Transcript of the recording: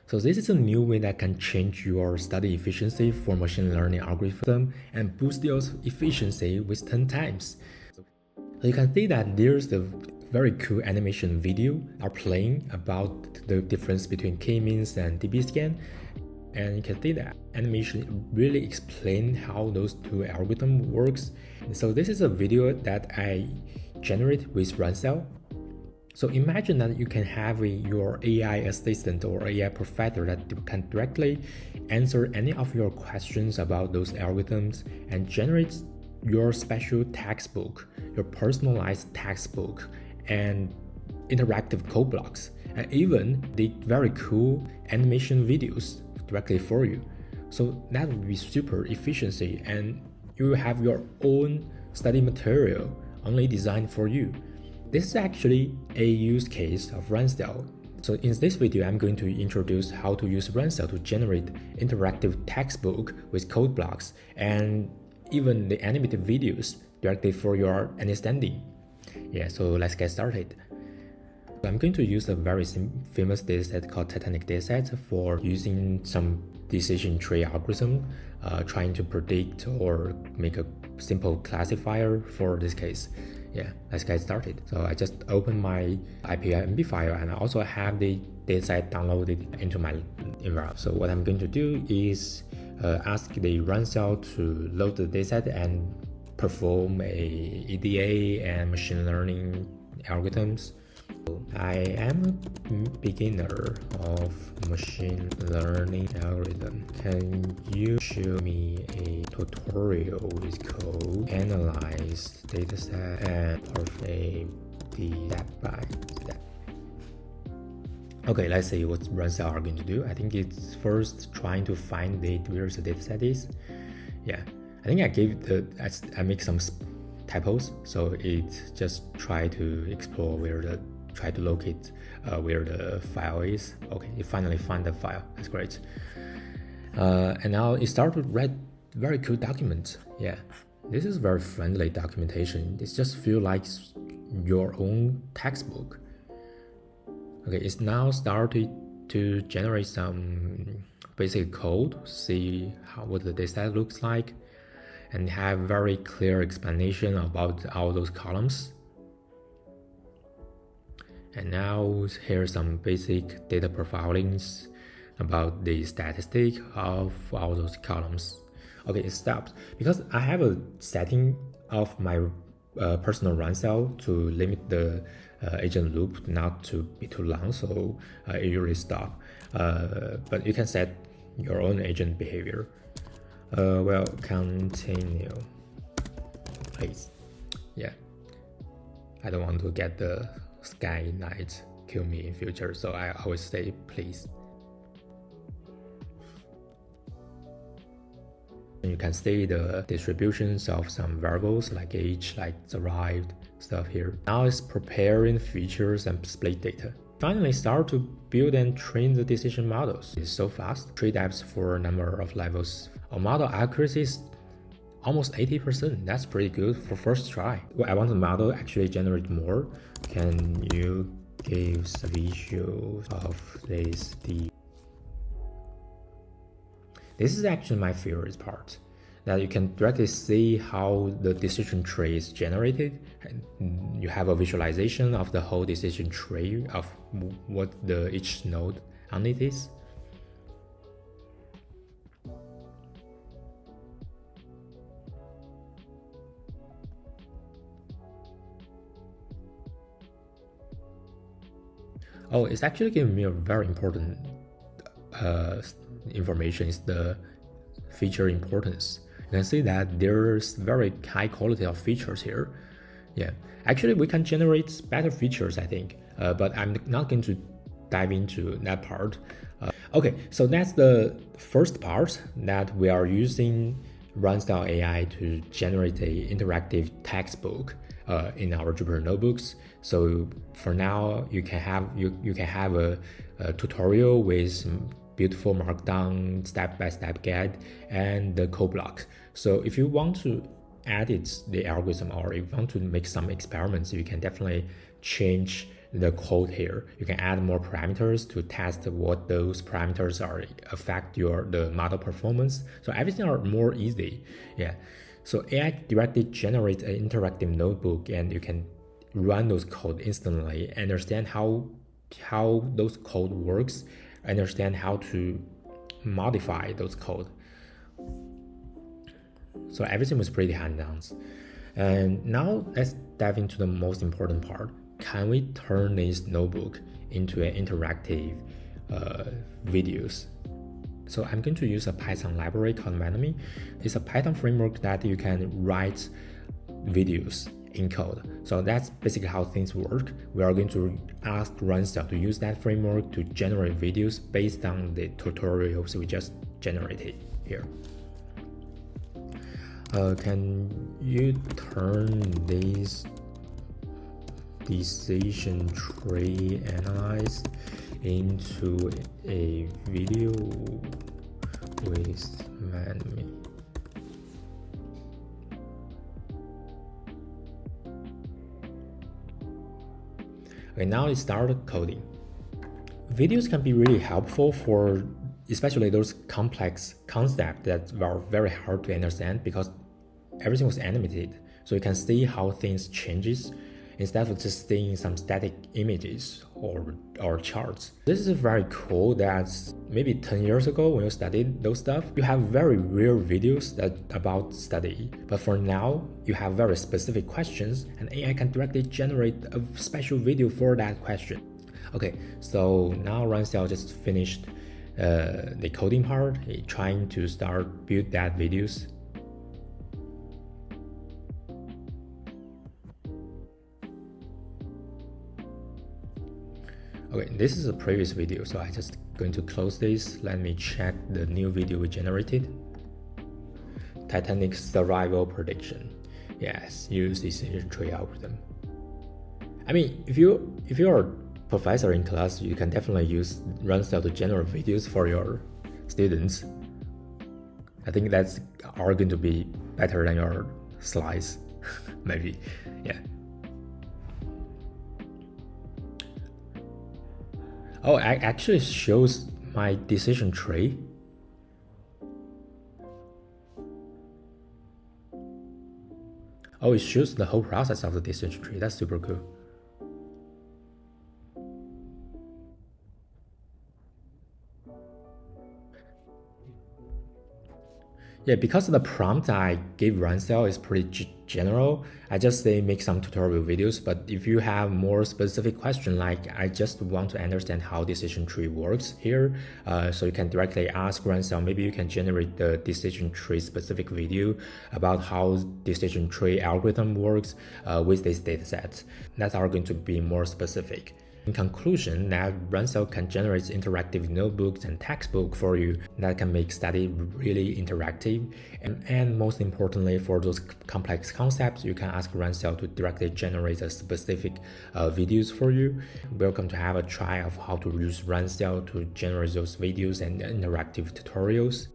So this is a new way that can change your study efficiency for machine learning algorithm and boost your efficiency with 10 times. So you can see that there's a very cool animation video are playing about the difference between k-means and dbscan, and you can see that animation really explain how those two algorithms works. So this is a video that I generate with runcell. So imagine that you can have your AI assistant or AI professor that can directly answer any of your questions about those algorithms and generate your special textbook, your personalized textbook, and interactive code blocks, and even the very cool animation videos directly for you. So that would be super efficiency, and you will have your own study material only designed for you. This is actually a use case of runcell. So in this video, I'm going to introduce how to use runcell to generate interactive textbook with code blocks and even the animated videos directly for your understanding. Yeah, so let's get started. I'm going to use a very famous dataset called titanic dataset for using some decision tree algorithm, trying to predict or make a simple classifier for this case. Yeah, let's get started. So I just open my IPMB file, and I also have the dataset downloaded into my environment. So what I'm going to do is ask the runcell to load the dataset and perform a EDA and machine learning algorithms. I am a beginner of machine learning algorithm. Can you show me a tutorial with code, analyze dataset, and perform the step by step? Okay, let's see what runcell are going to do. I think it's first trying to find where the dataset is. Yeah, I think I make some typos, so it just try to explore try to locate where the file is. Okay, it finally found the file. That's great. And now it started to write very cool documents. Yeah, this is very friendly documentation. It just feels like your own textbook. Okay, it's now started to generate some basic code, see what the dataset looks like, and have very clear explanation about all those columns. And now here's some basic data profilings about the statistic of all those columns. Okay, it stops because I have a setting of my personal runcell to limit the agent loop not to be too long, so it usually stop. But you can set your own agent behavior. Well, continue, please. Yeah, I don't want to get the Sky Knight kill me in future, so I always say please. You can see the distributions of some variables like age, like derived stuff here. Now it's preparing features and split data. Finally start to build and train the decision models. It's so fast. 3 depths for a number of levels. Our model accuracy is almost 80%. That's pretty good for first try. Well, I want the model actually generate more. Can you give a visual of this? This is actually my favorite part, that you can directly see how the decision tree is generated. And you have a visualization of the whole decision tree of what each node on it is. Oh, it's actually giving me a very important information. Is the feature importance. You can see that there's very high quality of features here. Yeah, actually we can generate better features, I think, but I'm not going to dive into that part. Okay, so that's the first part, that we are using runcell AI to generate a interactive textbook in our Jupyter notebooks. So for now, you can have a tutorial with beautiful markdown step-by-step guide and the code block. So if you want to edit the algorithm, or if you want to make some experiments, you can definitely change the code here. You can add more parameters to test what those parameters are affect the model performance. So everything are more easy. Yeah. So AI directly generates an interactive notebook, and you can run those code instantly, understand how those code works, understand how to modify those code. So everything was pretty hands-on. And now let's dive into the most important part. Can we turn this notebook into an interactive videos? So I'm going to use a Python library called Manami. It's a Python framework that you can write videos in code. So that's basically how things work. We are going to ask runcell to use that framework to generate videos based on the tutorials we just generated here. Can you turn this decision tree analyze into a video with Manami? Okay, now let's start coding. Videos can be really helpful for especially those complex concepts that were very hard to understand because everything was animated. So you can see how things changes instead of just seeing some static images or charts. This is very cool that maybe 10 years ago when you studied those stuff, you have very real videos about study. But for now, you have very specific questions and AI can directly generate a special video for that question. Okay, so now runcell just finished the coding part, trying to start build that videos. Okay, this is a previous video, so I just going to close this. Let me check the new video we generated. Titanic survival prediction. Yes, use decision tree algorithm. I mean, if you're a professor in class, you can definitely use runcell to generate videos for your students. I think that's are going to be better than your slides, maybe. Yeah. Oh, it actually shows my decision tree. Oh, it shows the whole process of the decision tree. That's super cool. Yeah, because the prompt I gave runcell is pretty general, I just say make some tutorial videos. But if you have more specific question, like I just want to understand how decision tree works here, so you can directly ask runcell. Maybe you can generate the decision tree specific video about how decision tree algorithm works with this dataset. That are going to be more specific. In conclusion, that runcell can generate interactive notebooks and textbooks for you that can make study really interactive. And most importantly, for those complex concepts, you can ask runcell to directly generate a specific videos for you. Welcome to have a try of how to use runcell to generate those videos and interactive tutorials.